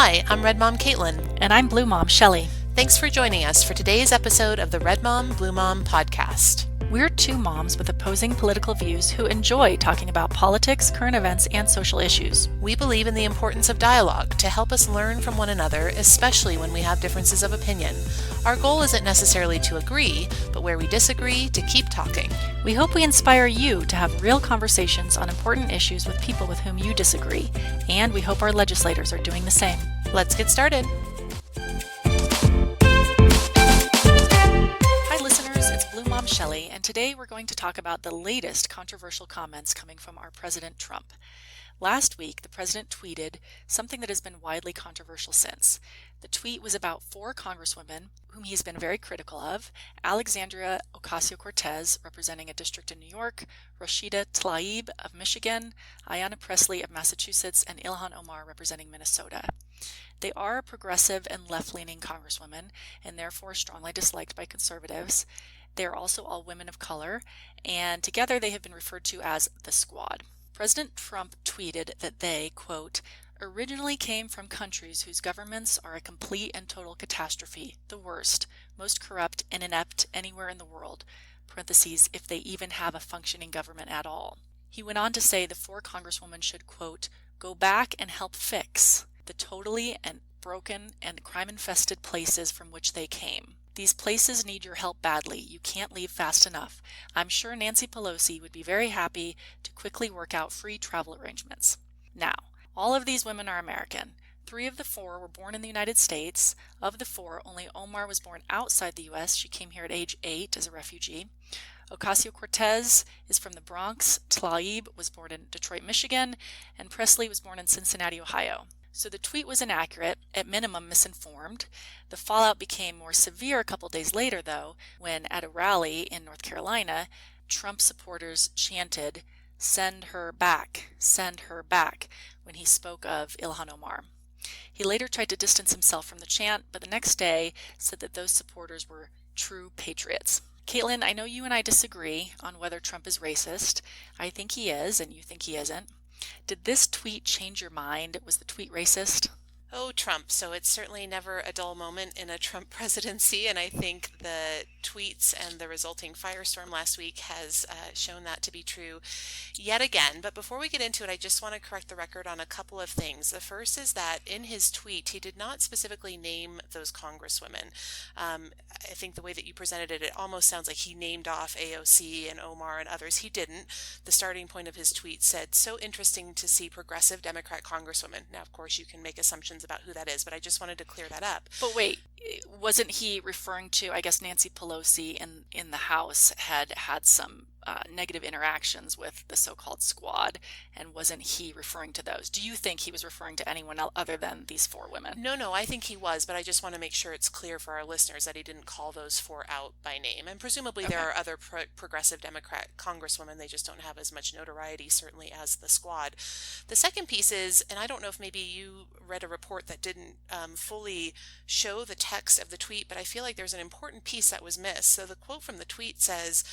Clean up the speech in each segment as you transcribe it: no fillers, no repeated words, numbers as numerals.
Hi, I'm Red Mom Caitlin. And I'm Blue Mom Shelley. Thanks for joining us for today's episode of the Red Mom, Blue Mom podcast. We're two moms with opposing political views who enjoy talking about politics, current events, and social issues. We believe in the importance of dialogue to help us learn from one another, especially when we have differences of opinion. Our goal isn't necessarily to agree, but where we disagree, to keep talking. We hope we inspire you to have real conversations on important issues with people with whom you disagree, and we hope our legislators are doing the same. Let's get started. I'm Shelley, and today we're going to talk about the latest controversial comments coming from our President Trump. Last week, the president tweeted something that has been widely controversial since. The tweet was about 4 congresswomen whom he's been very critical of: Alexandria Ocasio-Cortez, representing a district in New York, Rashida Tlaib of Michigan, Ayanna Pressley of Massachusetts, and Ilhan Omar, representing Minnesota. They are progressive and left-leaning congresswomen, and therefore strongly disliked by conservatives. They are also all women of color, and together they have been referred to as the Squad. President Trump tweeted that they, quote, originally came from countries whose governments are a complete and total catastrophe, the worst, most corrupt and inept anywhere in the world, parentheses, if they even have a functioning government at all. He went on to say the 4 congresswomen should, quote, go back and help fix the totally and broken and crime-infested places from which they came. These places need your help badly. You can't leave fast enough. I'm sure Nancy Pelosi would be very happy to quickly work out free travel arrangements. Now, all of these women are American. 3 of the 4 were born in the United States. Of the 4, only Omar was born outside the U.S. She came here at age 8 as a refugee. Ocasio-Cortez is from the Bronx. Tlaib was born in Detroit, Michigan. And Pressley was born in Cincinnati, Ohio. So the tweet was inaccurate, at minimum misinformed. The fallout became more severe a couple days later, though, when at a rally in North Carolina, Trump supporters chanted, send her back, when he spoke of Ilhan Omar. He later tried to distance himself from the chant, but the next day said that those supporters were true patriots. Caitlin, I know you and I disagree on whether Trump is racist. I think he is, and you think he isn't. Did this tweet change your mind? Was the tweet racist? Oh, Trump. So it's certainly never a dull moment in a Trump presidency, and I think the tweets and the resulting firestorm last week has shown that to be true yet again. But before we get into it, I just want to correct the record on a couple of things. The first is that in his tweet, he did not specifically name those congresswomen. I think the way that you presented it, it almost sounds like he named off AOC and Omar and others. He didn't. The starting point of his tweet said, so interesting to see progressive Democrat congresswomen. Now, of course, you can make assumptions about who that is, but I just wanted to clear that up. But wait, wasn't he referring to, I guess, Nancy Pelosi in the House had some negative interactions with the so-called Squad, and wasn't he referring to those? Do you think he was referring to anyone other than these 4 women? No, I think he was, but I just want to make sure it's clear for our listeners that he didn't call those 4 out by name. And presumably there are other progressive Democrat congresswomen, they just don't have as much notoriety, certainly, as the Squad. The second piece is, and I don't know if maybe you read a report that didn't fully show the text of the tweet, but I feel like there's an important piece that was missed. So the quote from the tweet says,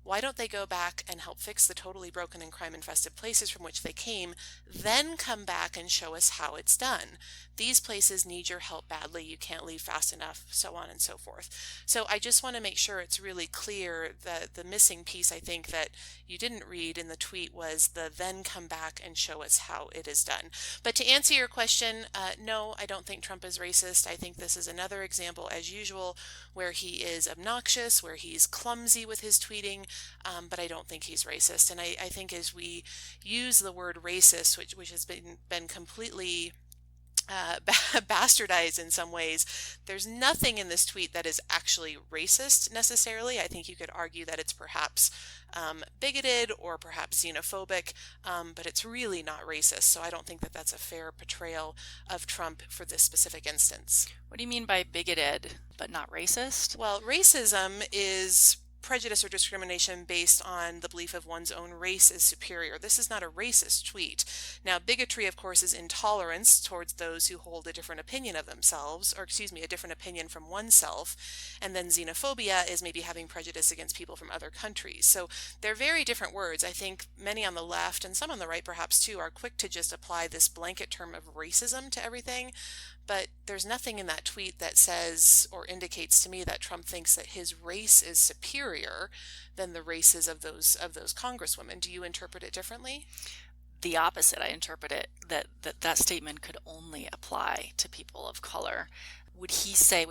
why don't they go back and help fix the totally broken and crime-infested places from which they came, then come back and show us how it's done? These places need your help badly. You can't leave fast enough, so on and so forth. So I just want to make sure it's really clear that the missing piece, I think, that you didn't read in the tweet was the then come back and show us how it is done. But to answer your question, no, I don't think Trump is racist. I think this is another example, as usual, where he is obnoxious, where he's clumsy with his tweeting, but I don't think he's racist. And I think as we use the word racist, which has been completely bastardized in some ways, there's nothing in this tweet that is actually racist necessarily. I think you could argue that it's perhaps bigoted or perhaps xenophobic, but it's really not racist. So I don't think that that's a fair portrayal of Trump for this specific instance. What do you mean by bigoted but not racist? Well, racism is prejudice or discrimination based on the belief of one's own race is superior. This is not a racist tweet. Now, bigotry, of course, is intolerance towards those who hold a different opinion of themselves, or excuse me, a different opinion from oneself. And then xenophobia is maybe having prejudice against people from other countries. So they're very different words. I think many on the left and some on the right perhaps too are quick to just apply this blanket term of racism to everything. But there's nothing in that tweet that says or indicates to me that Trump thinks that his race is superior than the races of those congresswomen. Do you interpret it differently? The opposite. I interpret it that statement could only apply to people of color. Would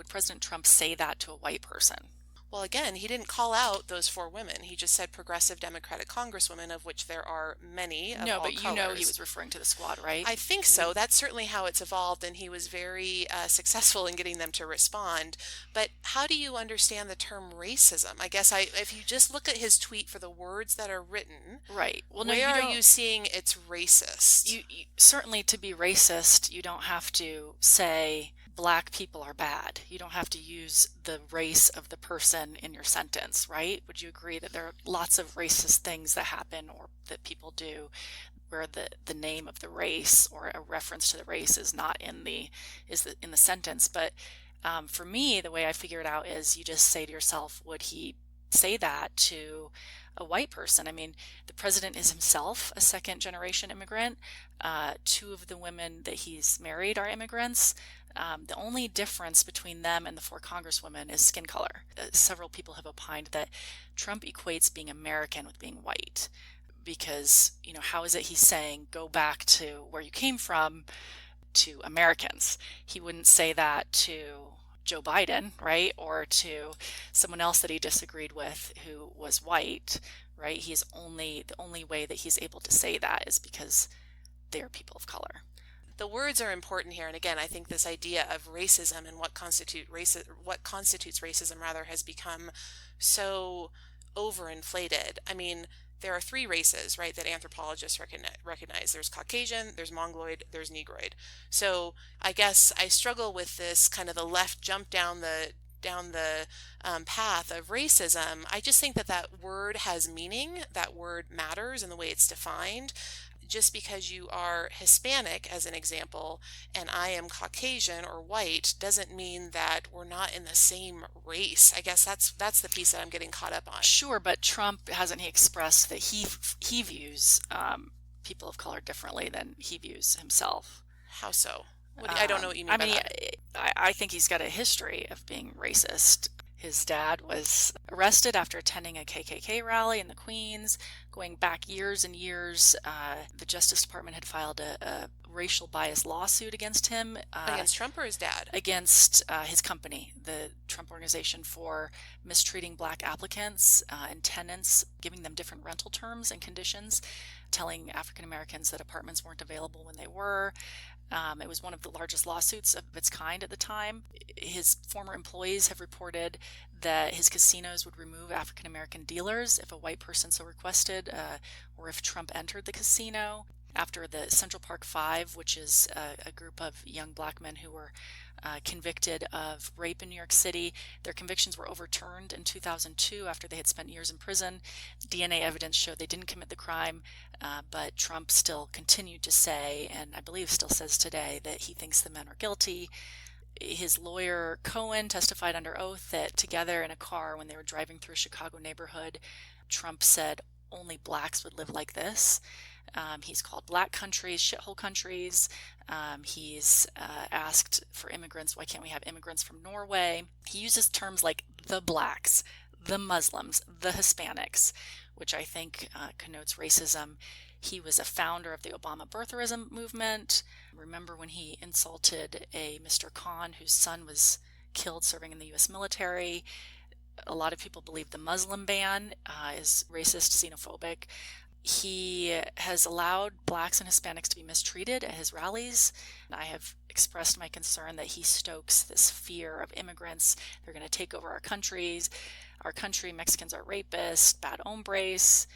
President Trump say that to a white person? Well, again, he didn't call out those 4 women. He just said progressive Democratic Congresswomen, of which there are many of No, all but you colors. know he was referring to the squad, right? I think so. That's certainly how it's evolved, and he was very successful in getting them to respond. But how do you understand the term racism? I guess if you just look at his tweet for the words that are written, right. Well, no, where are you seeing it's racist? You certainly, to be racist, you don't have to say Black people are bad. You don't have to use the race of the person in your sentence, right? Would you agree that there are lots of racist things that happen or that people do where the name of the race or a reference to the race is not in the sentence? But for me, the way I figure it out is you just say to yourself, would he say that to a white person? I mean, the president is himself a second-generation immigrant. 2 of the women that he's married are immigrants. The only difference between them and the 4 congresswomen is skin color. Several people have opined that Trump equates being American with being white because, how is it he's saying go back to where you came from to Americans? He wouldn't say that to Joe Biden, right? Or to someone else that he disagreed with who was white, right? The only way that he's able to say that is because they're people of color. The words are important here, and again, I think this idea of racism and what constitutes racism rather has become so overinflated. I mean, there are 3 races, right, that anthropologists recognize. There's Caucasian, there's Mongoloid, there's Negroid. So I guess I struggle with this kind of the left jump down the path of racism. I just think that word has meaning, that word matters in the way it's defined. Just because you are Hispanic, as an example, and I am Caucasian or white doesn't mean that we're not in the same race. I guess that's the piece that I'm getting caught up on. Sure, but Trump, hasn't he expressed that he views people of color differently than he views himself? How so? I don't know what you mean by that. I think he's got a history of being racist. His dad was arrested after attending a KKK rally in the Queens. Going back years and years, the Justice Department had filed a racial bias lawsuit against him. Against Trump or his dad? Against his company, the Trump Organization, for mistreating Black applicants and tenants, giving them different rental terms and conditions, telling African Americans that apartments weren't available when they were. It was one of the largest lawsuits of its kind at the time. His former employees have reported that his casinos would remove African American dealers if a white person so requested, or if Trump entered the casino. After the Central Park Five, which is a group of young Black men who were convicted of rape in New York City, their convictions were overturned in 2002 after they had spent years in prison. DNA evidence showed they didn't commit the crime, but Trump still continued to say, and I believe still says today, that he thinks the men are guilty. His lawyer, Cohen, testified under oath that together in a car when they were driving through a Chicago neighborhood, Trump said only Blacks would live like this. He's called Black countries shithole countries. He's asked for immigrants. Why can't we have immigrants from Norway? He uses terms like the Blacks, the Muslims, the Hispanics, which I think connotes racism. He was a founder of the Obama birtherism movement. Remember when he insulted a Mr. Khan whose son was killed serving in the U.S. military? A lot of people believe the Muslim ban is racist, xenophobic. He has allowed Blacks and Hispanics to be mistreated at his rallies. I have expressed my concern that he stokes this fear of immigrants. They're going to take over our country. Mexicans are rapists, bad hombres.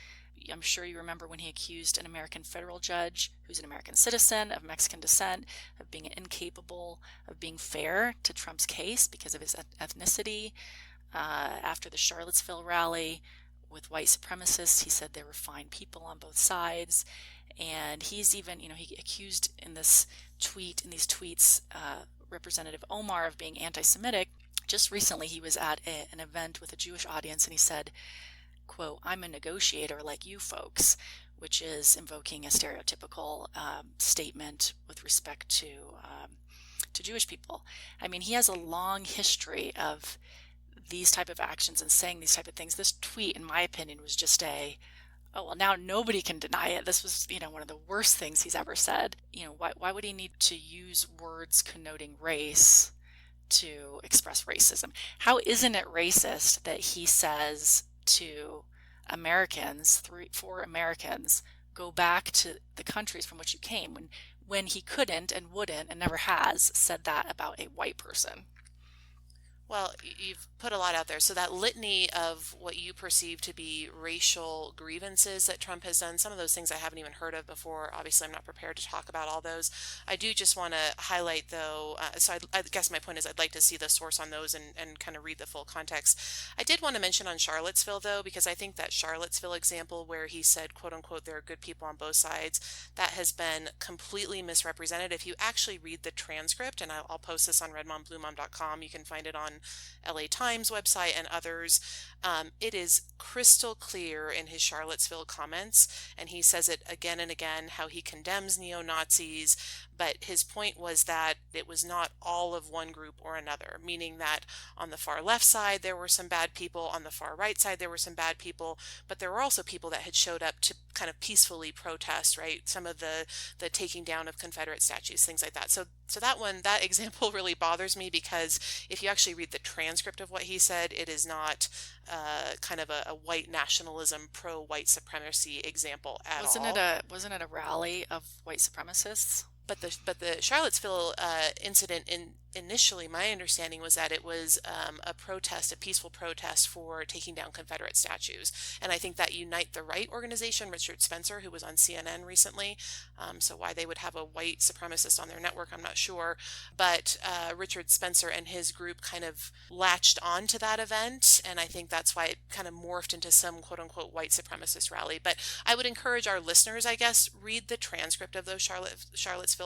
I'm sure you remember when he accused an American federal judge who's an American citizen of Mexican descent of being incapable of being fair to Trump's case because of his ethnicity. after the Charlottesville rally with white supremacists. He said they were fine people on both sides. And he's even, he accused in these tweets, Representative Omar of being anti-Semitic. Just recently, he was at an event with a Jewish audience, and he said, quote, "I'm a negotiator like you folks," which is invoking a stereotypical statement with respect to Jewish people. I mean, he has a long history of these type of actions and saying these type of things. This tweet, in my opinion, was just oh, well, now nobody can deny it. This was, one of the worst things he's ever said. Why would he need to use words connoting race to express racism? How isn't it racist that he says to Americans, 4 Americans, go back to the countries from which you came, when he couldn't and wouldn't and never has said that about a white person? Well, you've put a lot out there. So that litany of what you perceive to be racial grievances that Trump has done, some of those things I haven't even heard of before. Obviously, I'm not prepared to talk about all those. I do just want to highlight, though, I guess my point is I'd like to see the source on those and kind of read the full context. I did want to mention on Charlottesville, though, because I think that Charlottesville example where he said, quote unquote, there are good people on both sides, that has been completely misrepresented. If you actually read the transcript, and I'll post this on redmombluemom.com, you can find it on LA Times website and others. It is crystal clear in his Charlottesville comments, and he says it again and again, how he condemns neo-Nazis, but his point was that it was not all of one group or another, meaning that on the far left side there were some bad people, on the far right side there were some bad people, but there were also people that had showed up to kind of peacefully protest, right? Some of the taking down of Confederate statues, things like that. So that example really bothers me, because if you actually read the transcript of what he said, it is not kind of a white nationalism, pro-white supremacy example at all. Wasn't it a rally of white supremacists? But the Charlottesville incident, initially, my understanding was that it was a protest, a peaceful protest for taking down Confederate statues. And I think that Unite the Right organization, Richard Spencer, who was on CNN recently, so why they would have a white supremacist on their network, I'm not sure. But Richard Spencer and his group kind of latched on to that event, and I think that's why it kind of morphed into some quote-unquote white supremacist rally. But I would encourage our listeners, I guess, read the transcript of those Charlottesville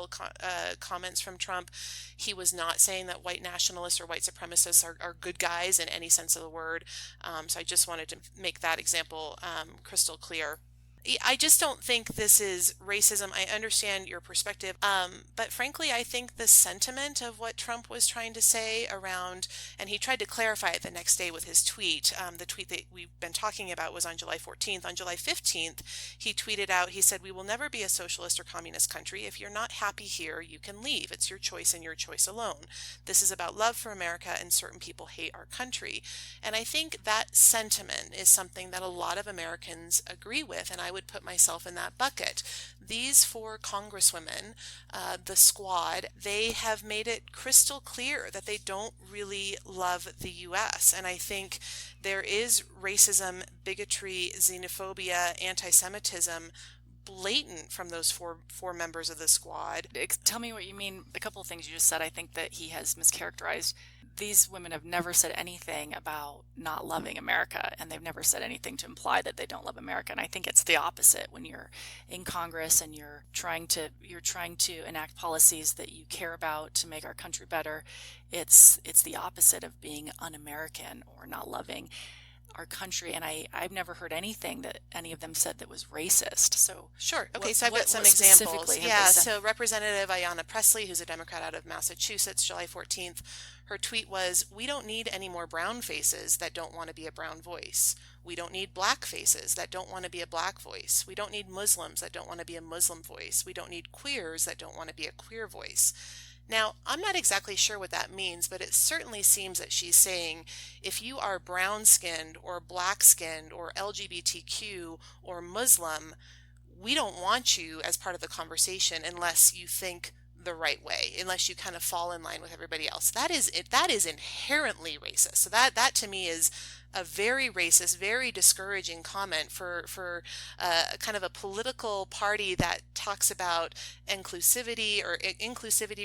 comments from Trump. He was not saying that white nationalists or white supremacists are good guys in any sense of the word. So I just wanted to make that example crystal clear. I just don't think this is racism. I understand your perspective, but frankly, I think the sentiment of what Trump was trying to say around, and he tried to clarify it the next day with his tweet. The tweet that we've been talking about was on July 14th. On July 15th, he tweeted out, he said, "We will never be a socialist or communist country. If you're not happy here, you can leave. It's your choice and your choice alone. This is about love for America, and certain people hate our country." And I think that sentiment is something that a lot of Americans agree with, and I would put myself in that bucket. These 4 congresswomen, the squad, they have made it crystal clear that they don't really love the U.S. And I think there is racism, bigotry, xenophobia, anti-Semitism blatant from those four members of the squad. Tell me what you mean. A couple of things you just said, I think that he has mischaracterized. These women have never said anything about not loving America, and they've never said anything to imply that they don't love America. And I think it's the opposite. When you're in Congress and you're trying to enact policies that you care about to make our country better, it's the opposite of being un-American or not loving our country. And I've never heard anything that any of them said that was racist. So sure. Okay, so I've got some examples. Yeah, so Representative Ayanna Pressley, who's a Democrat out of Massachusetts, July 14th, her tweet was, "We don't need any more brown faces that don't want to be a brown voice. We don't need black faces that don't want to be a black voice. We don't need Muslims that don't want to be a Muslim voice. We don't need queers that don't want to be a queer voice." Now, I'm not exactly sure what that means, but it certainly seems that she's saying if you are brown-skinned or black-skinned or LGBTQ or Muslim, we don't want you as part of the conversation unless you think the right way unless you kind of fall in line with everybody else. That is inherently racist. So that to me is a very racist, very discouraging comment for kind of a political party that talks about inclusivity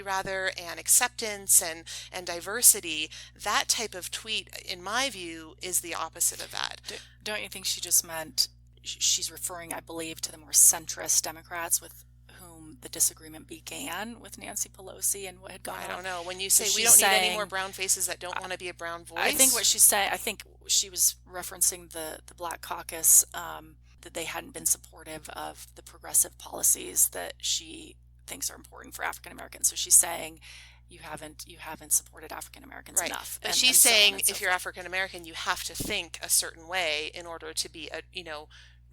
rather, and acceptance and diversity. That type of tweet, in my view, is the opposite of that. Don't you think she just meant, she's referring, I believe, to the more centrist Democrats with whom the disagreement began with Nancy Pelosi and what had gone on? I don't know. When you say So we she's don't need any saying- more brown faces that don't want to be a brown voice. I think what she's saying, I think she was referencing the Black Caucus, that they hadn't been supportive of the progressive policies that she thinks are important for African Americans. So she's saying you haven't supported African Americans Right. enough. But and she's so on saying and so if you're African American, you have to think a certain way in order to be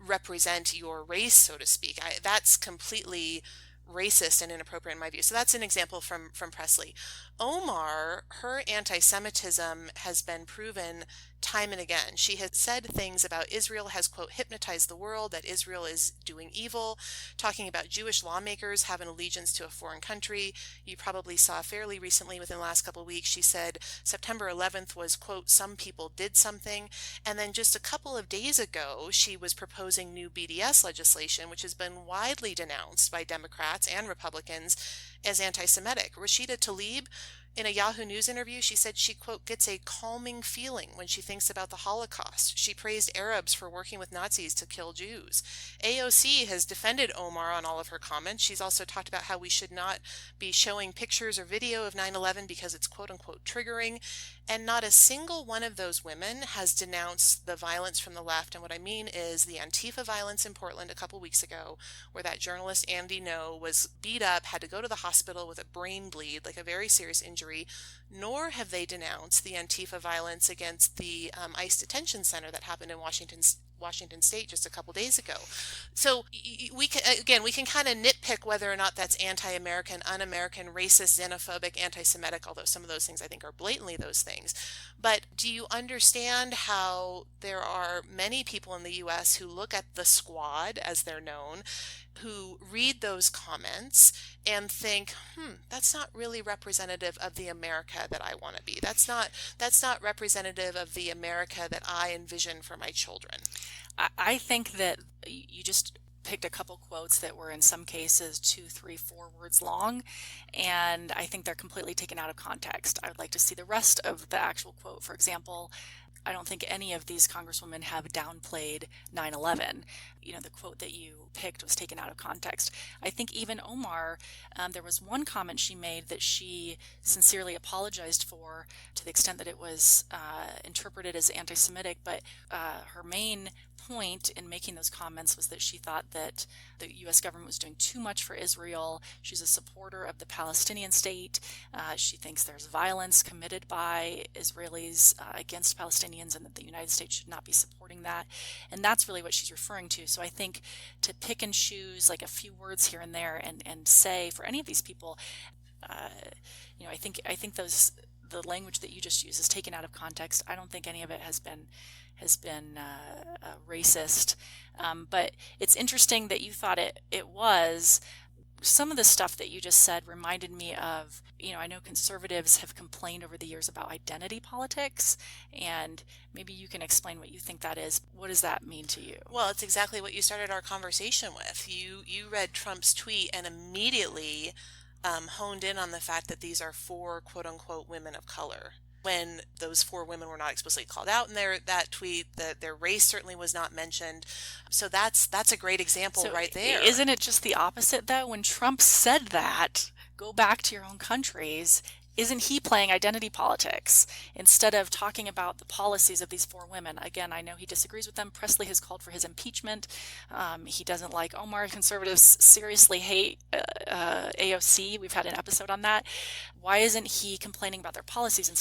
represent your race, so to speak. That's completely racist and inappropriate in my view. So that's an example from Pressley. Omar, her anti-Semitism has been proven time and again. She has said things about Israel has, quote, hypnotized the world, that Israel is doing evil, talking about Jewish lawmakers have an allegiance to a foreign country. You probably saw fairly recently within the last couple of weeks, she said September 11th was, quote, some people did something. And then just a couple of days ago, she was proposing new BDS legislation, which has been widely denounced by Democrats and Republicans as anti-Semitic. Rashida Tlaib, in a Yahoo News interview, she said she, quote, gets a calming feeling when she thinks about the Holocaust. She praised Arabs for working with Nazis to kill Jews. AOC has defended Omar on all of her comments. She's also talked about how we should not be showing pictures or video of 9/11 because it's, quote unquote, triggering. And not a single one of those women has denounced the violence from the left. And what I mean is the Antifa violence in Portland a couple weeks ago, where that journalist Andy Ngo was beat up, had to go to the hospital with a brain bleed, like a very serious injury. Nor have they denounced the Antifa violence against the ICE detention center that happened in Washington State just a couple days ago. So we can kind of nitpick whether or not that's anti-American, un-American, racist, xenophobic, anti-Semitic, although some of those things I think are blatantly those things. But do you understand how there are many people in the U.S. who look at the Squad, as they're known, who read those comments and think, that's not really representative of the America that I want to be. That's not representative of the America that I envision for my children. I think that you just picked a couple quotes that were in some cases 2, 3, 4 words long, and I think they're completely taken out of context. I would like to see the rest of the actual quote. For example, I don't think any of these congresswomen have downplayed 9/11. The quote that you picked was taken out of context. I think even Omar, there was one comment she made that she sincerely apologized for, to the extent that it was interpreted as anti-Semitic, but her main point in making those comments was that she thought that the U.S. government was doing too much for Israel. She's a supporter of the Palestinian state. She thinks there's violence committed by Israelis against Palestinians, and that the United States should not be supporting that. And that's really what she's referring to. So I think to pick and choose like a few words here and there and say for any of these people, I think the language that you just used is taken out of context. I don't think any of it has been racist, but it's interesting that you thought it was. Some of the stuff that you just said reminded me of, I know conservatives have complained over the years about identity politics, and maybe you can explain what you think that is. What does that mean to you? Well, it's exactly what you started our conversation with. You read Trump's tweet and immediately honed in on the fact that these are 4 quote unquote women of color, when those 4 women were not explicitly called out in that tweet, that their race certainly was not mentioned. So that's a great example right there. Isn't it just the opposite though? When Trump said that, go back to your own countries, isn't he playing identity politics instead of talking about the policies of these 4 women? Again, I know he disagrees with them. Pressley has called for his impeachment. He doesn't like Omar. Conservatives seriously hate AOC. We've had an episode on that. Why isn't he complaining about their policies and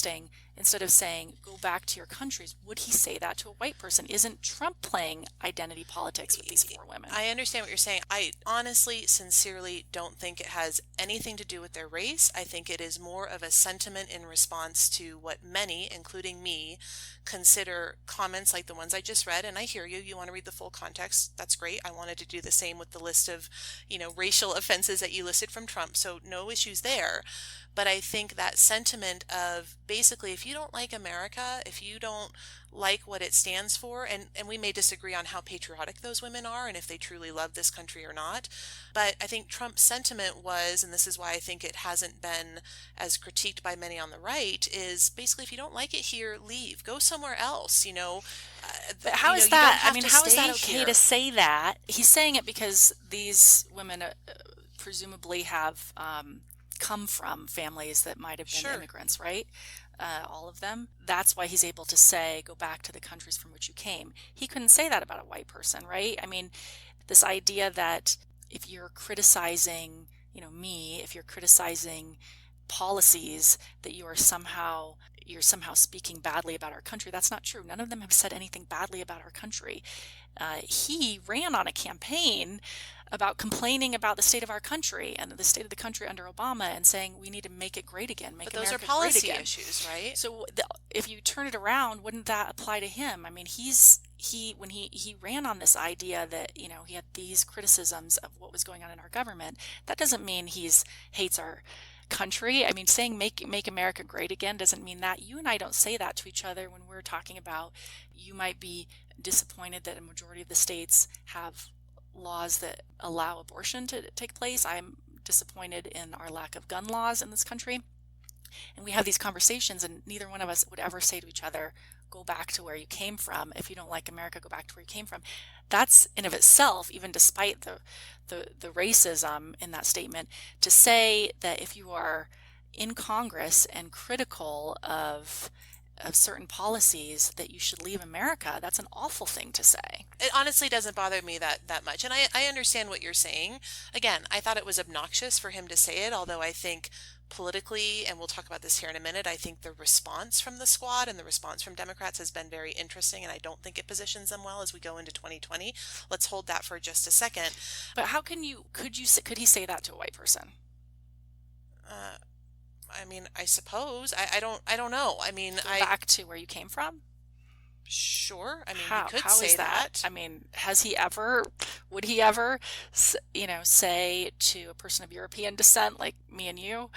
instead of saying, go back to your countries, would he say that to a white person? Isn't Trump playing identity politics with these four women? I understand what you're saying. I honestly, sincerely don't think it has anything to do with their race. I think it is more of a sentiment in response to what many, including me, consider comments like the ones I just read. And I hear you. You want to read the full context. That's great. I wanted to do the same with the list of, racial offenses that you listed from Trump. So no issues there. But I think that sentiment of basically, if you don't like America, if you don't like what it stands for, and we may disagree on how patriotic those women are and if they truly love this country or not, but I think Trump's sentiment was, and this is why I think it hasn't been as critiqued by many on the right, is basically, if you don't like it here, leave, go somewhere else, But how is that? I mean, how is that okay here to say that? He's saying it because these women presumably have come from families that might have been immigrants, right? All of them. That's why he's able to say, go back to the countries from which you came. He couldn't say that about a white person, right? I mean, this idea that if you're criticizing, me, if you're criticizing policies, that you're somehow speaking badly about our country. That's not true. None of them have said anything badly about our country. He ran on a campaign about complaining about the state of our country and the state of the country under Obama and saying we need to make it great again, make America great again. But those are policy issues, right? So if you turn it around, wouldn't that apply to him? I mean, when he ran on this idea that, he had these criticisms of what was going on in our government, that doesn't mean hates our country. I mean, saying make America great again doesn't mean that. You and I don't say that to each other when we're talking about, you might be disappointed that a majority of the states have laws that allow abortion to take place. I'm disappointed in our lack of gun laws in this country. And we have these conversations, and neither one of us would ever say to each other, go back to where you came from. If you don't like America, go back to where you came from. That's in of itself, even despite the racism in that statement, to say that if you are in Congress and critical of certain policies, that you should leave America, that's an awful thing to say. It honestly doesn't bother me that much. And I understand what you're saying. Again, I thought it was obnoxious for him to say it, although I think politically, and we'll talk about this here in a minute, I think the response from the squad and the response from Democrats has been very interesting, and I don't think it positions them well as we go into 2020. Let's hold that for just a second. But how could he say that to a white person? I mean, I suppose. I don't know. I mean, go back to where you came from? Sure. I mean, how you could say is that? I mean, would he ever, say to a person of European descent, like me and you,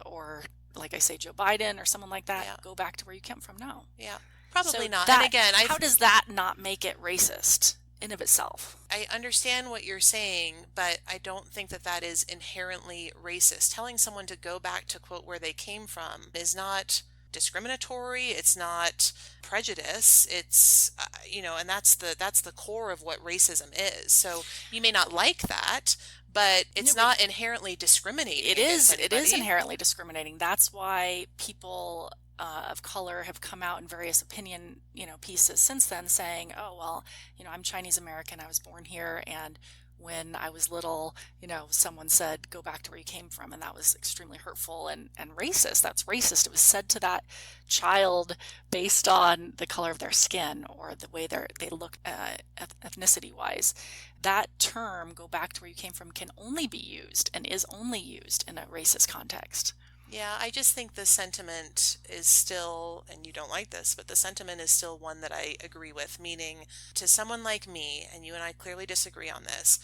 or like I say, Joe Biden or someone like that, go back to where you came from? No. Yeah, probably not. And again, how does that not make it racist in of itself? I understand what you're saying, but I don't think that is inherently racist. Telling someone to go back to, quote, where they came from is not discriminatory. It's not prejudice. It's, and that's the core of what racism is. So you may not like that, but it's not inherently discriminating. It is inherently discriminating. That's why people of color have come out in various opinion, pieces since then saying, oh, well, I'm Chinese American. I was born here. And when I was little, someone said, go back to where you came from. And that was extremely hurtful and racist. That's racist. It was said to that child based on the color of their skin or the way they look ethnicity wise. That term, go back to where you came from, can only be used and is only used in a racist context. Yeah, I just think the sentiment is still, and you don't like this, but the sentiment is still one that I agree with, meaning to someone like me, and you and I clearly disagree on this,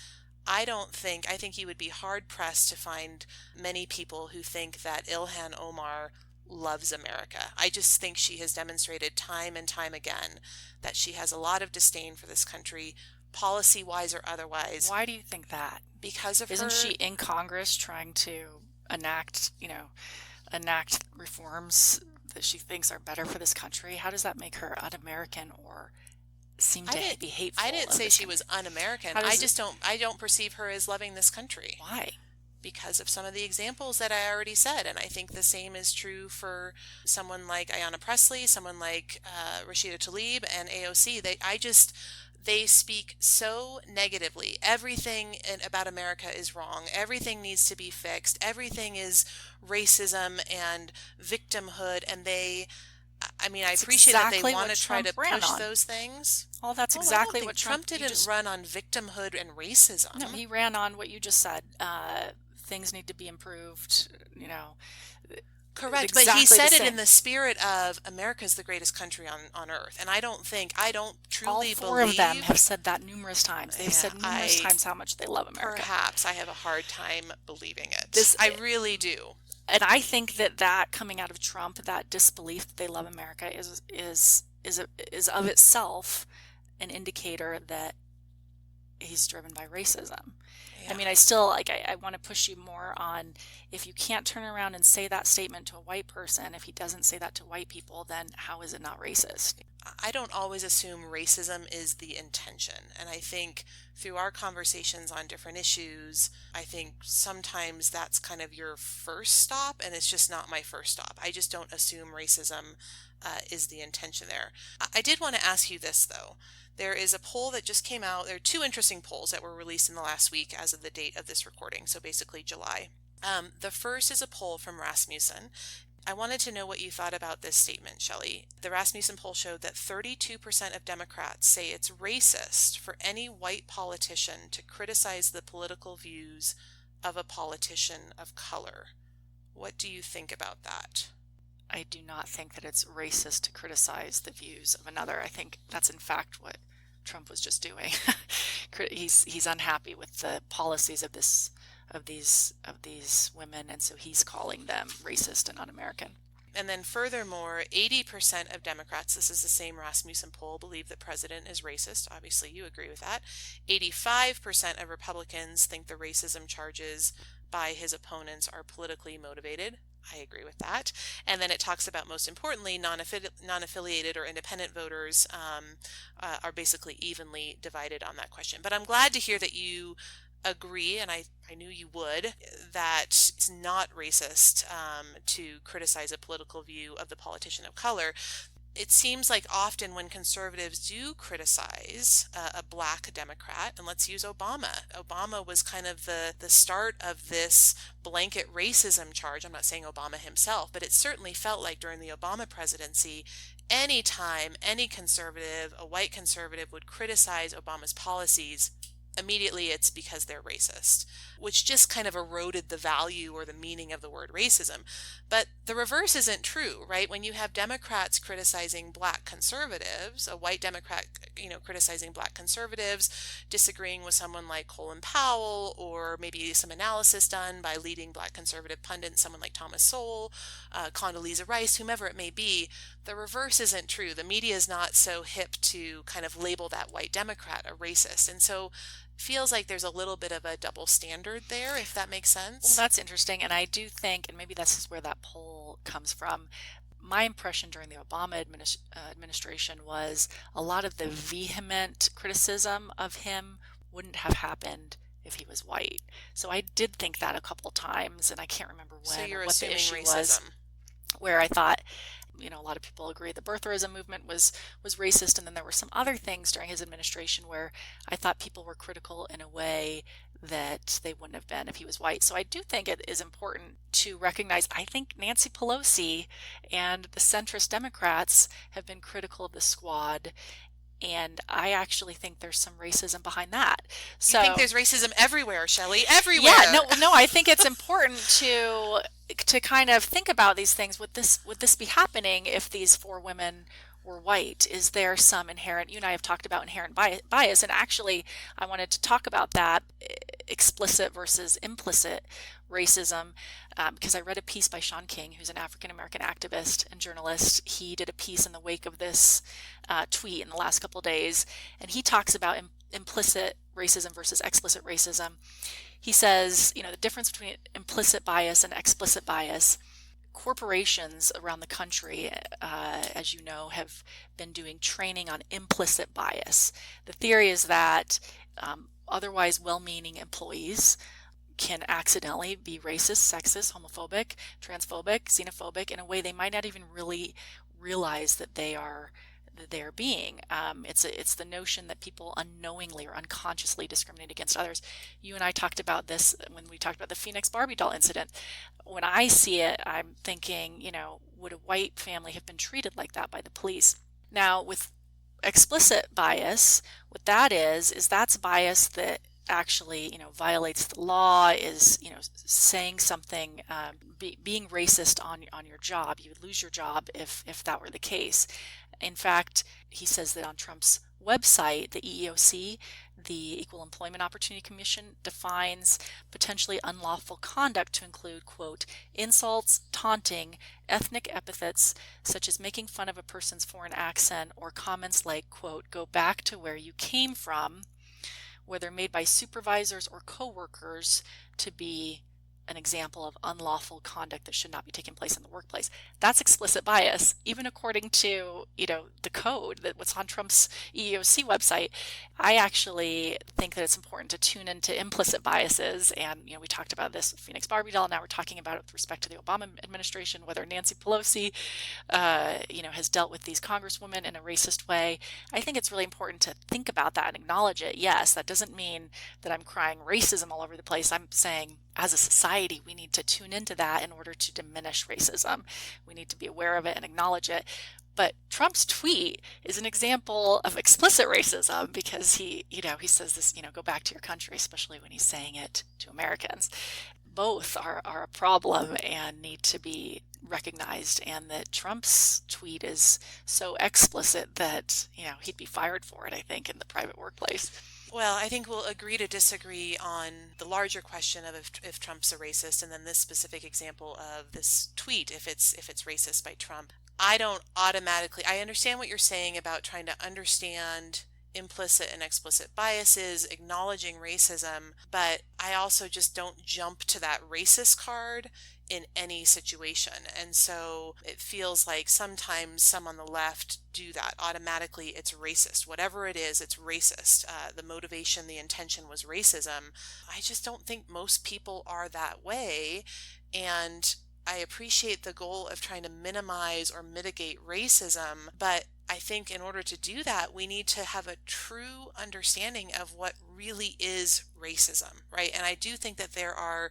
I think you would be hard pressed to find many people who think that Ilhan Omar loves America. I just think she has demonstrated time and time again that she has a lot of disdain for this country, policy-wise or otherwise. Why do you think that? Because of Isn't she in Congress trying to enact reforms that she thinks are better for this country? How does that make her un-American or seem to be hateful? I didn't say she was un-American. I don't perceive her as loving this country. Why? because of some of the examples that I already said. And I think the same is true for someone like Ayanna Pressley, someone like Rashida Tlaib and AOC. They speak so negatively. Everything about America is wrong. Everything needs to be fixed. Everything is racism and victimhood. And I appreciate that they want to try to push those things. Well, that's exactly what Trump didn't run on victimhood and racism. No, he ran on what you just said. Things need to be improved, Correct, but he said it in the spirit of America's the greatest country on earth, and I don't truly believe... All four of them have said that numerous times. They've said numerous times how much they love America. Perhaps I have a hard time believing it. I really do. And I think that coming out of Trump, that disbelief that they love America is of itself an indicator that he's driven by racism. Yeah. I want to push you more on, if you can't turn around and say that statement to a white person, if he doesn't say that to white people, then how is it not racist? I don't always assume racism is the intention. And I think through our conversations on different issues, I think sometimes that's kind of your first stop, and it's just not my first stop. I just don't assume racism is the intention there. I did want to ask you this, though. There is a poll that just came out. There are two interesting polls that were released in the last week as of the date of this recording, so basically July. The first is a poll from Rasmussen. I wanted to know what you thought about this statement, Shelley. The Rasmussen poll showed that 32% of Democrats say it's racist for any white politician to criticize the political views of a politician of color. What do you think about that? I do not think that it's racist to criticize the views of another. I think that's in fact what Trump was just doing. He's unhappy with the policies of these women, and so he's calling them racist and un-American. And then furthermore, 80% of Democrats, this is the same Rasmussen poll, believe the president is racist. Obviously, you agree with that. 85% of Republicans think the racism charges by his opponents are politically motivated. I agree with that. And then it talks about, most importantly, non-affiliated or independent voters are basically evenly divided on that question. But I'm glad to hear that you agree, and I knew you would, that it's not racist to criticize a political view of the politician of color. It seems like often when conservatives do criticize a black Democrat, and let's use Obama. Obama was kind of the start of this blanket racism charge. I'm not saying Obama himself, but it certainly felt like during the Obama presidency, anytime any conservative, a white conservative, would criticize Obama's policies, immediately it's because they're racist, which just kind of eroded the value or the meaning of the word racism. But the reverse isn't true, right? When you have Democrats criticizing black conservatives, a white Democrat, criticizing black conservatives, disagreeing with someone like Colin Powell, or maybe some analysis done by leading black conservative pundits, someone like Thomas Sowell, Condoleezza Rice, whomever it may be, the reverse isn't true. The media is not so hip to kind of label that white Democrat a racist. And so feels like there's a little bit of a double standard there, if that makes sense. Well, that's interesting. And I do think, and maybe this is where that poll comes from, my impression during the Obama administration was a lot of the vehement criticism of him wouldn't have happened if he was white. So I did think that a couple times, and I can't remember when, so you're what the issue racism was, where I thought, a lot of people agree the birtherism movement was racist, and then there were some other things during his administration where I thought people were critical in a way that they wouldn't have been if he was white. So I do think it is important to recognize, I think Nancy Pelosi and the centrist Democrats have been critical of the squad, and I actually think there's some racism behind that. So you think there's racism everywhere, Shelley? Everywhere. Yeah, no, I think it's important to kind of think about these things. Would this be happening if these four women were white? Is there some inherent, you and I have talked about inherent bias, and actually I wanted to talk about that, explicit versus implicit racism, because I read a piece by Sean King, who's an African-American activist and journalist. He did a piece in the wake of this tweet in the last couple of days, and he talks about implicit racism versus explicit racism. He says, the difference between implicit bias and explicit bias, corporations around the country, as you know, have been doing training on implicit bias. The theory is that otherwise well-meaning employees can accidentally be racist, sexist, homophobic, transphobic, xenophobic in a way they might not even really realize that they are being. It's the notion that people unknowingly or unconsciously discriminate against others. You and I talked about this when we talked about the Phoenix Barbie doll incident. When I see it, I'm thinking, would a white family have been treated like that by the police? Now, with explicit bias, what that is that's bias that actually violates the law, is saying something, being racist on your job. You would lose your job if that were the case. In fact, he says that on Trump's website, the EEOC, the Equal Employment Opportunity Commission, defines potentially unlawful conduct to include, quote, insults, taunting, ethnic epithets, such as making fun of a person's foreign accent, or comments like, quote, go back to where you came from, whether made by supervisors or coworkers, to be an example of unlawful conduct that should not be taking place in the workplace. That's explicit bias, even according to, the code that was on Trump's EEOC website. I actually think that it's important to tune into implicit biases. And, we talked about this with Phoenix Barbie doll. Now we're talking about it with respect to the Obama administration, whether Nancy Pelosi, has dealt with these congresswomen in a racist way. I think it's really important to think about that and acknowledge it. Yes, that doesn't mean that I'm crying racism all over the place. I'm saying, as a society, we need to tune into that in order to diminish racism. We need to be aware of it and acknowledge it. But Trump's tweet is an example of explicit racism because he says this, go back to your country, especially when he's saying it to Americans. Both are a problem and need to be recognized, and that Trump's tweet is so explicit that, he'd be fired for it, I think, in the private workplace. Well, I think we'll agree to disagree on the larger question of if Trump's a racist, and then this specific example of this tweet, if it's racist by Trump. I understand what you're saying about trying to understand implicit and explicit biases, acknowledging racism, but I also just don't jump to that racist card in any situation. And so it feels like sometimes some on the left do that. Automatically, it's racist. Whatever it is, it's racist. The motivation, the intention was racism. I just don't think most people are that way. And I appreciate the goal of trying to minimize or mitigate racism, but I think in order to do that, we need to have a true understanding of what really is racism, right? And I do think that there are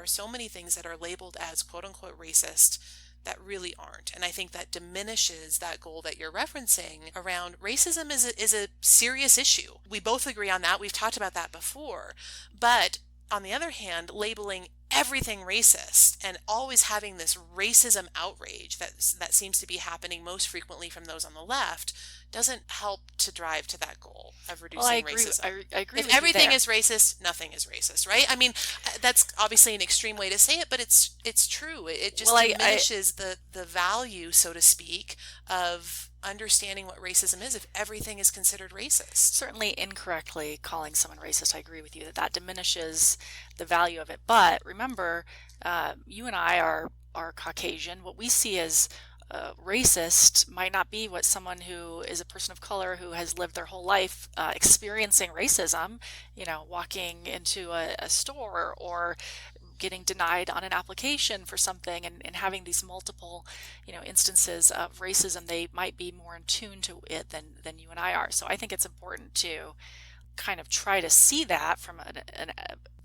so many things that are labeled as quote unquote racist that really aren't. And I think that diminishes that goal that you're referencing around racism is a serious issue. We both agree on that. We've talked about that before. But on the other hand, labeling everything racist and always having this racism outrage that seems to be happening most frequently from those on the left doesn't help to drive to that goal of reducing racism. I agree. If everything is racist, nothing is racist, right? I mean, that's obviously an extreme way to say it, but it's true. It just diminishes the value, so to speak, of understanding what racism is if everything is considered racist. Certainly incorrectly calling someone racist, I agree with you that diminishes the value of it. But remember, you and I are Caucasian. What we see as racist might not be what someone who is a person of color who has lived their whole life experiencing racism, walking into a store or getting denied on an application for something and having these multiple, instances of racism. They might be more in tune to it than you and I are. So I think it's important to kind of try to see that from a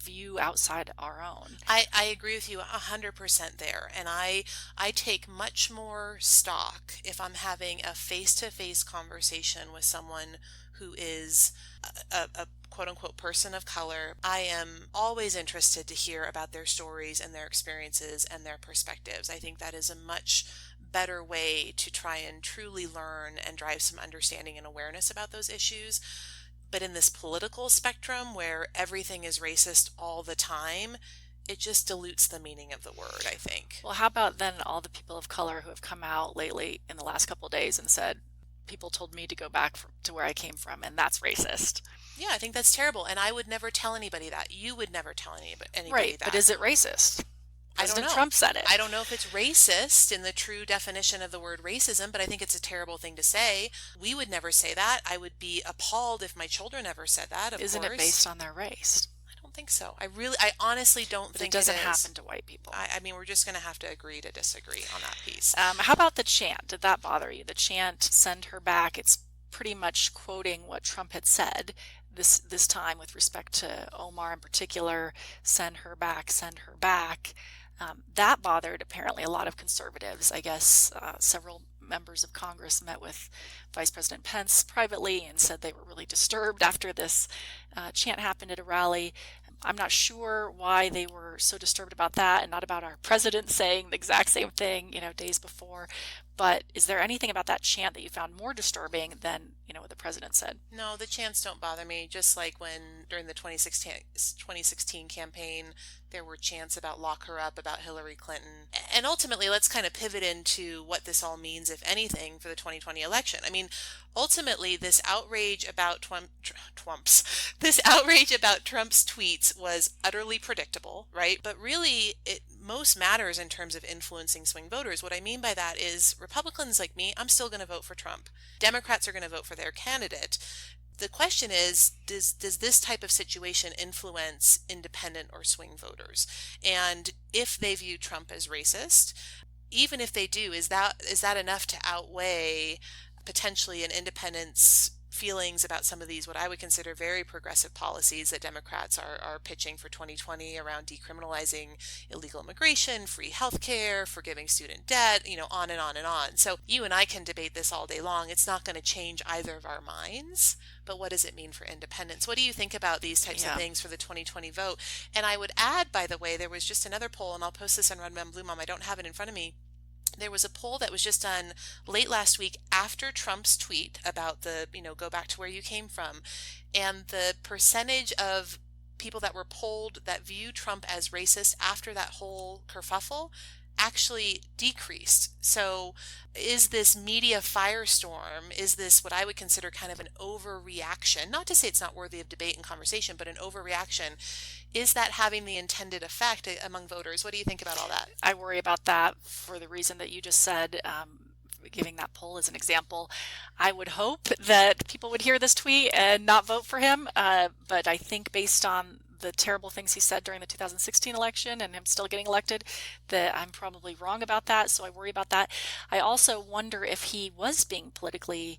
view outside our own. I agree with you 100% there. And I take much more stock if I'm having a face-to-face conversation with someone who is a quote-unquote person of color. I am always interested to hear about their stories and their experiences and their perspectives. I think that is a much better way to try and truly learn and drive some understanding and awareness about those issues. But in this political spectrum where everything is racist all the time, it just dilutes the meaning of the word, I think. Well, how about then all the people of color who have come out lately in the last couple of days and said, people told me to go back to where I came from, and that's racist. Yeah, I think that's terrible. And I would never tell anybody that. You would never tell anybody right, that. But is it racist? President Trump said it. I don't know if it's racist in the true definition of the word racism, but I think it's a terrible thing to say. We would never say that. I would be appalled if my children ever said that, of course. Isn't it based on their race? don't think so. I honestly don't But it think doesn't it is. happen to white people. I mean, we're just going to have to agree to disagree on that piece. How about the chant? Did that bother you? The chant, send her back. It's pretty much quoting what Trump had said this time with respect to Omar in particular, send her back, send her back. That bothered apparently a lot of conservatives. I guess several members of Congress met with Vice President Pence privately and said they were really disturbed after this chant happened at a rally. I'm not sure why they were so disturbed about that and not about our president saying the exact same thing, days before. But is there anything about that chant that you found more disturbing than, what the president said? No, the chants don't bother me. Just like when during the 2016 campaign, there were chants about lock her up, about Hillary Clinton. And ultimately, let's kind of pivot into what this all means, if anything, for the 2020 election. I mean, ultimately, this outrage about Trump's tweets was utterly predictable, right? But really, it most matters in terms of influencing swing voters. What I mean by that is Republicans like me, I'm still going to vote for Trump. Democrats are going to vote for their candidate. The question is, does this type of situation influence independent or swing voters? And if they view Trump as racist, even if they do, is that enough to outweigh potentially an independent's feelings about some of these, what I would consider very progressive policies that Democrats are pitching for 2020 around decriminalizing illegal immigration, free healthcare, forgiving student debt, on and on and on. So you and I can debate this all day long. It's not going to change either of our minds, but what does it mean for independence? What do you think about these types of things for the 2020 vote? And I would add, by the way, there was just another poll, and I'll post this on Red Mom Blue Mom. I don't have it in front of me. There was a poll that was just done late last week after Trump's tweet about the, go back to where you came from. And the percentage of people that were polled that view Trump as racist after that whole kerfuffle actually decreased. So is this media firestorm, is this what I would consider kind of an overreaction? Not to say it's not worthy of debate and conversation, but an overreaction. Is that having the intended effect among voters? What do you think about all that? I worry about that for the reason that you just said. Giving that poll as an example, I would hope that people would hear this tweet and not vote for him. But I think based on the terrible things he said during the 2016 election and him still getting elected, that I'm probably wrong about that. So I worry about that. I also wonder if he was being politically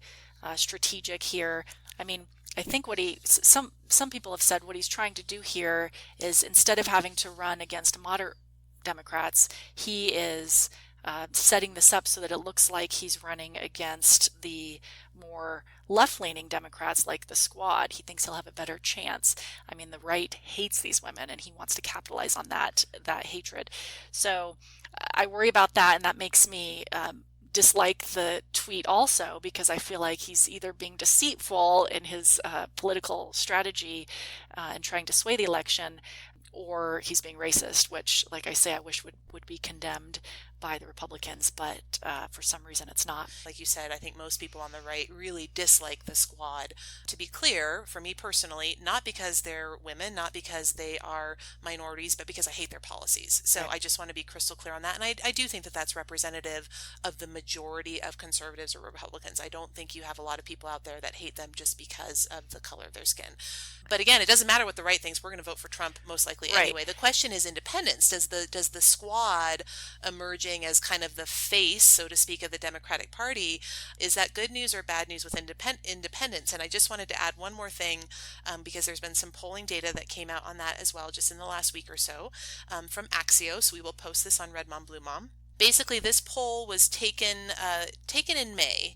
strategic here. I mean, I think some people have said what he's trying to do here is, instead of having to run against moderate Democrats, he is setting this up so that it looks like he's running against the more left-leaning Democrats like the Squad. He thinks he'll have a better chance. I mean, the right hates these women, and he wants to capitalize on that hatred. So I worry about that, and that makes me dislike the tweet also, because I feel like he's either being deceitful in his political strategy and trying to sway the election, or he's being racist, which, like I say, I wish would be condemned by the Republicans, but for some reason it's not. Like you said, I think most people on the right really dislike the Squad. To be clear, for me personally, not because they're women, not because they are minorities, but because I hate their policies. So right. I just want to be crystal clear on that. And I do think that that's representative of the majority of conservatives or Republicans. I don't think you have a lot of people out there that hate them just because of the color of their skin. But again, it doesn't matter what the right thinks. We're going to vote for Trump most likely anyway. Right. The question is independence. Does the Squad emerging as kind of the face, so to speak, of the Democratic Party, is that good news or bad news with independence? And I just wanted to add one more thing, because there's been some polling data that came out on that as well just in the last week or so, from Axios. We will post this on Red Mom Blue Mom. Basically, this poll was taken in May,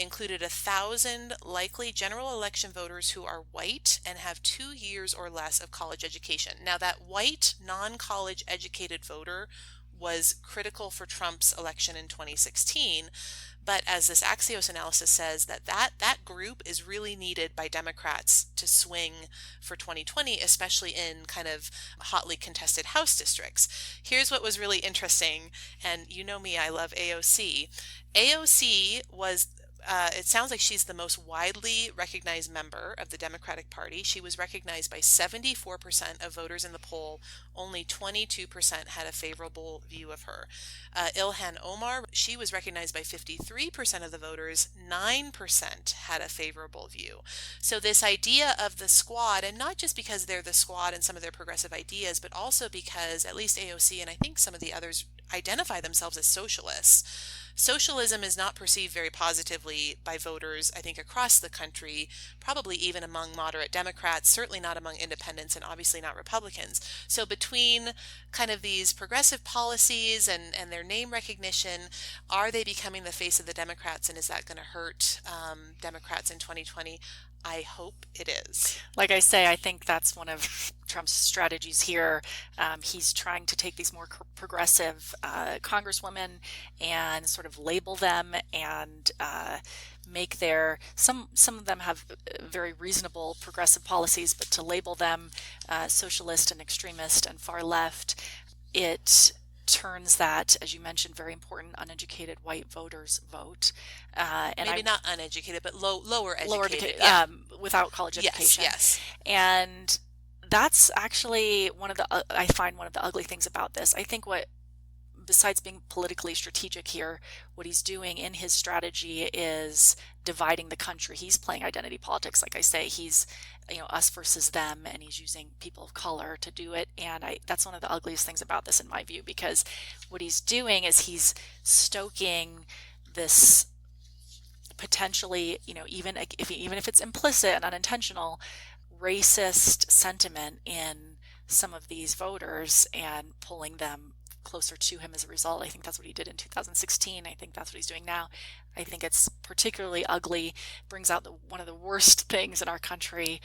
included 1,000 likely general election voters who are white and have 2 years or less of college education. Now, that white, non-college educated voter was critical for Trump's election in 2016. But as this Axios analysis says, that group is really needed by Democrats to swing for 2020, especially in kind of hotly contested House districts. Here's what was really interesting, and you know me, I love AOC. AOC was it sounds like she's the most widely recognized member of the Democratic Party. She was recognized by 74% of voters in the poll. Only 22% had a favorable view of her. Ilhan Omar, she was recognized by 53% of the voters. 9% had a favorable view. So this idea of the squad, and not just because they're the squad and some of their progressive ideas, but also because at least AOC and I think some of the others identify themselves as socialists. Socialism is not perceived very positively by voters, I think, across the country, probably even among moderate Democrats, certainly not among independents, and obviously not Republicans. So between kind of these progressive policies and their name recognition, are they becoming the face of the Democrats, and is that going to hurt Democrats in 2020? I hope it is. Like I say, I think that's one of Trump's strategies here. He's trying to take these more progressive congresswomen and sort of label them and make some of them have very reasonable progressive policies, but to label them socialist and extremist and far left, it turns that, as you mentioned, very important uneducated white voters vote. And maybe not uneducated, but lower educated. Without college education. Yes. And that's actually I find one of the ugly things about this. I think besides being politically strategic here, what he's doing in his strategy is dividing the country. He's playing identity politics. Like I say, he's, us versus them, and he's using people of color to do it. And that's one of the ugliest things about this, in my view, because what he's doing is he's stoking this potentially, even if it's implicit and unintentional, racist sentiment in some of these voters and pulling them closer to him as a result. I think that's what he did in 2016. I think that's what he's doing now. I think it's particularly ugly, brings out one of the worst things in our country,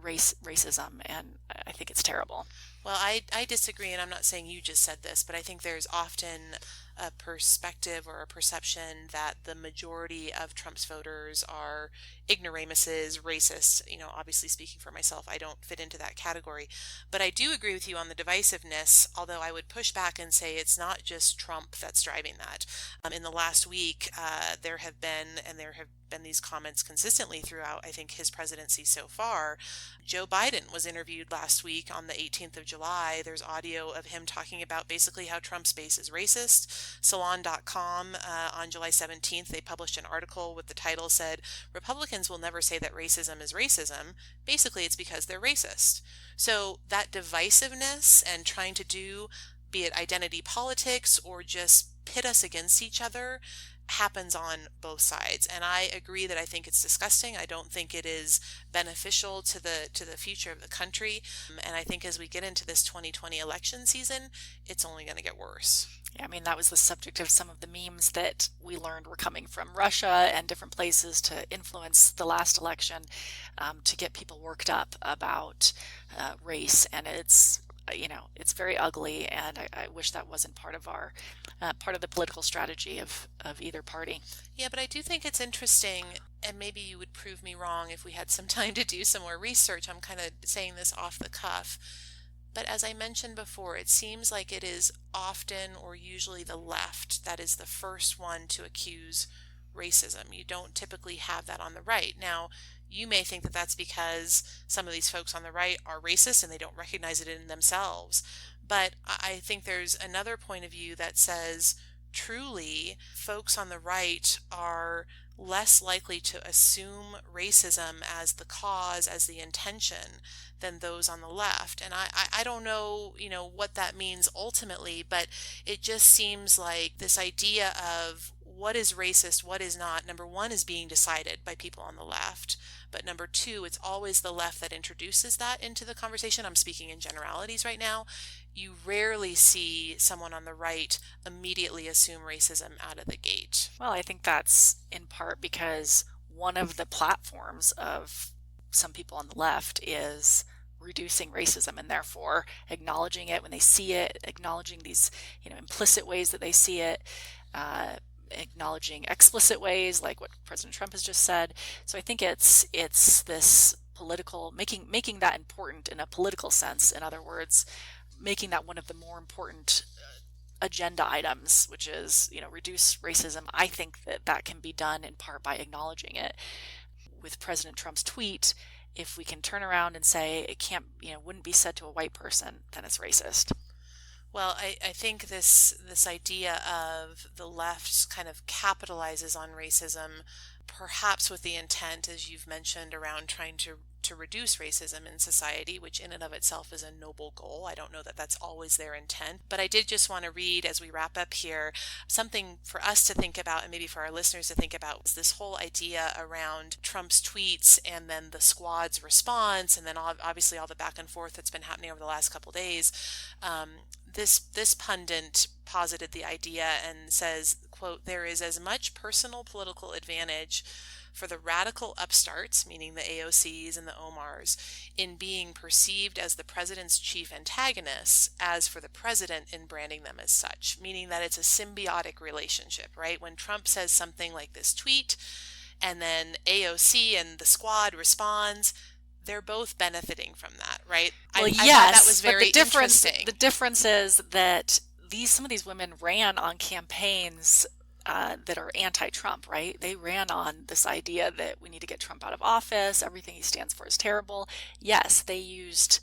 racism, and I think it's terrible. Well, I disagree, and I'm not saying you just said this, but I think there's often a perspective or a perception that the majority of Trump's voters are ignoramuses, racist. Obviously speaking for myself, I don't fit into that category. But I do agree with you on the divisiveness, although I would push back and say it's not just Trump that's driving that. In the last week, there have been these comments consistently throughout, I think, his presidency so far. Joe Biden was interviewed last week on the 18th of July. There's audio of him talking about basically how Trump's base is racist. Salon.com on July 17th, they published an article with the title said, "Republicans will never say that racism is racism. Basically, it's because they're racist." So that divisiveness and trying to do, be it identity politics or just pit us against each other, happens on both sides. And I agree that I think it's disgusting. I don't think it is beneficial to the future of the country. And I think as we get into this 2020 election season, it's only going to get worse. Yeah, I mean, that was the subject of some of the memes that we learned were coming from Russia and different places to influence the last election, to get people worked up about race. And it's very ugly, and I wish that wasn't part of the political strategy of either party. Yeah, but I do think it's interesting, and maybe you would prove me wrong if we had some time to do some more research. I'm kind of saying this off the cuff. But as I mentioned before, it seems like it is often or usually the left that is the first one to accuse racism. You don't typically have that on the right. Now, you may think that that's because some of these folks on the right are racist and they don't recognize it in themselves. But I think there's another point of view that says truly folks on the right are less likely to assume racism as the cause, as the intention, than those on the left. And I don't know, what that means ultimately, but it just seems like this idea of what is racist, what is not, number one, is being decided by people on the left. But number two, it's always the left that introduces that into the conversation. I'm speaking in generalities right now. You rarely see someone on the right immediately assume racism out of the gate. Well, I think that's in part because one of the platforms of some people on the left is reducing racism, and therefore acknowledging it when they see it, acknowledging these implicit ways that they see it, acknowledging explicit ways like what President Trump has just said. So I think it's this political making that important in a political sense. In other words, making that one of the more important agenda items, which is, reduce racism, I think that can be done in part by acknowledging it. With President Trump's tweet, if we can turn around and say it can't, wouldn't be said to a white person, then it's racist. Well, I think this idea of the left kind of capitalizes on racism, perhaps with the intent, as you've mentioned, around trying to reduce racism in society, which in and of itself is a noble goal. I don't know that that's always their intent, but I did just want to read, as we wrap up here, something for us to think about and maybe for our listeners to think about, was this whole idea around Trump's tweets and then the squad's response, and then obviously all the back and forth that's been happening over the last couple days. This pundit posited the idea and says, quote, "There is as much personal political advantage for the radical upstarts," meaning the AOCs and the Omars, "in being perceived as the president's chief antagonists as for the president in branding them as such," meaning that it's a symbiotic relationship, right? When Trump says something like this tweet and then AOC and the squad responds, they're both benefiting from that, right? Well, I yes, thought that was but very interesting. The difference is that some of these women ran on campaigns that are anti-Trump, right? They ran on this idea that we need to get Trump out of office. Everything he stands for is terrible. Yes, they used,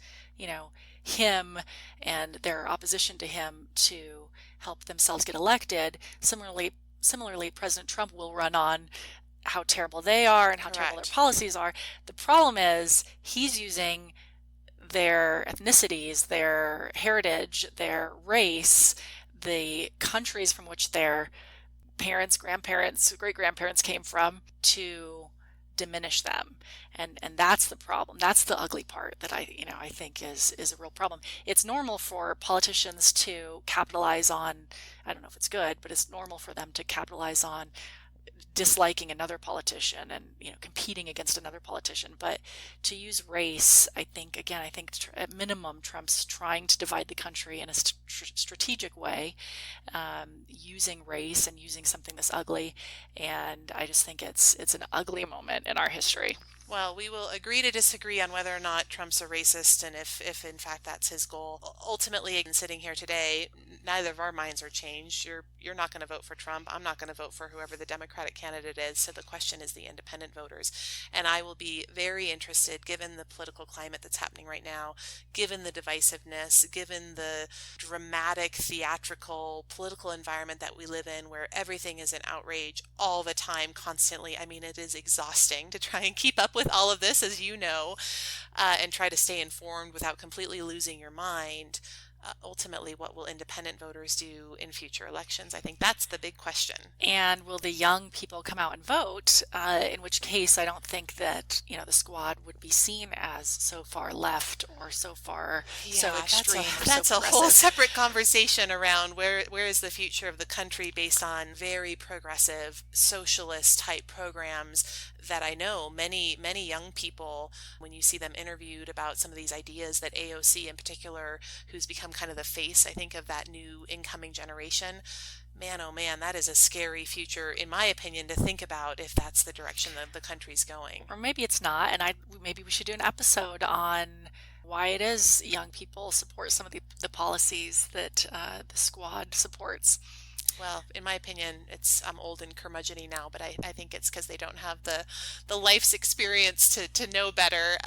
him and their opposition to him to help themselves get elected. Similarly, President Trump will run on how terrible they are and how terrible their policies are. The problem is he's using their ethnicities, their heritage, their race, the countries from which their parents, grandparents, great-grandparents came from to diminish them. And that's the problem. That's the ugly part that I think is a real problem. It's normal for politicians to capitalize on, I don't know if it's good, but it's normal for them to capitalize on disliking another politician and competing against another politician. But to use race, I think at minimum Trump's trying to divide the country in a strategic way, using race and using something this ugly, and I just think it's an ugly moment in our history. Well, we will agree to disagree on whether or not Trump's a racist and if in fact that's his goal. Ultimately, again, sitting here today, neither of our minds are changed. You're not going to vote for Trump. I'm not going to vote for whoever the Democratic candidate is. So the question is the independent voters. And I will be very interested, given the political climate that's happening right now, given the divisiveness, given the dramatic, theatrical, political environment that we live in, where everything is an outrage all the time, constantly. I mean, it is exhausting to try and keep up with all of this, as you know, and try to stay informed without completely losing your mind. Ultimately, what will independent voters do in future elections? I think that's the big question. And will the young people come out and vote? In which case, I don't think that the squad would be seen as so far left or so far so extreme. That's a whole separate conversation around where is the future of the country based on very progressive socialist type programs that I know many young people, when you see them interviewed about some of these ideas that AOC in particular, who's become kind of the face, I think, of that new incoming generation. Man, oh man, that is a scary future, in my opinion, to think about if that's the direction that the country's going. Or maybe it's not, and maybe we should do an episode on why it is young people support some of the policies that the squad supports. Well, in my opinion, I'm old and curmudgeon-y now, but I think it's because they don't have the life's experience to know better.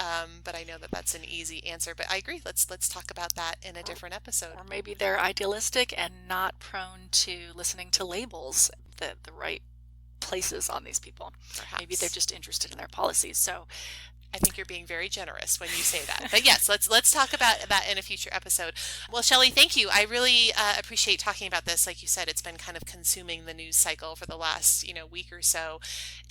But I know that that's an easy answer. But I agree. Let's talk about that in a different episode. Or maybe they're idealistic and not prone to listening to labels, the right places on these people. Perhaps. Maybe they're just interested in their policies. So I think you're being very generous when you say that. But yes, let's talk about that in a future episode. Well, Shelley, thank you. I really appreciate talking about this. Like you said, it's been kind of consuming the news cycle for the last week or so,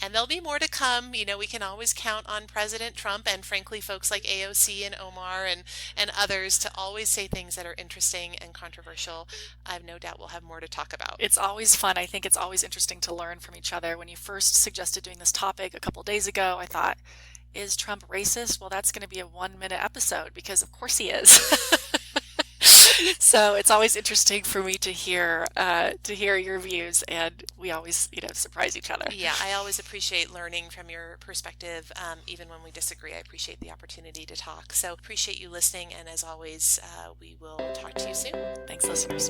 and there'll be more to come. We can always count on President Trump and, frankly, folks like AOC and Omar and others to always say things that are interesting and controversial. I have no doubt we'll have more to talk about. It's always fun. I think it's always interesting to learn from each other. When you first suggested doing this topic a couple days ago, I thought, is Trump racist? Well, that's going to be a 1-minute episode because of course he is. So it's always interesting for me to hear your views, and we always surprise each other. Yeah, I always appreciate learning from your perspective, even when we disagree. I appreciate the opportunity to talk. So appreciate you listening, and as always, we will talk to you soon. Thanks, listeners.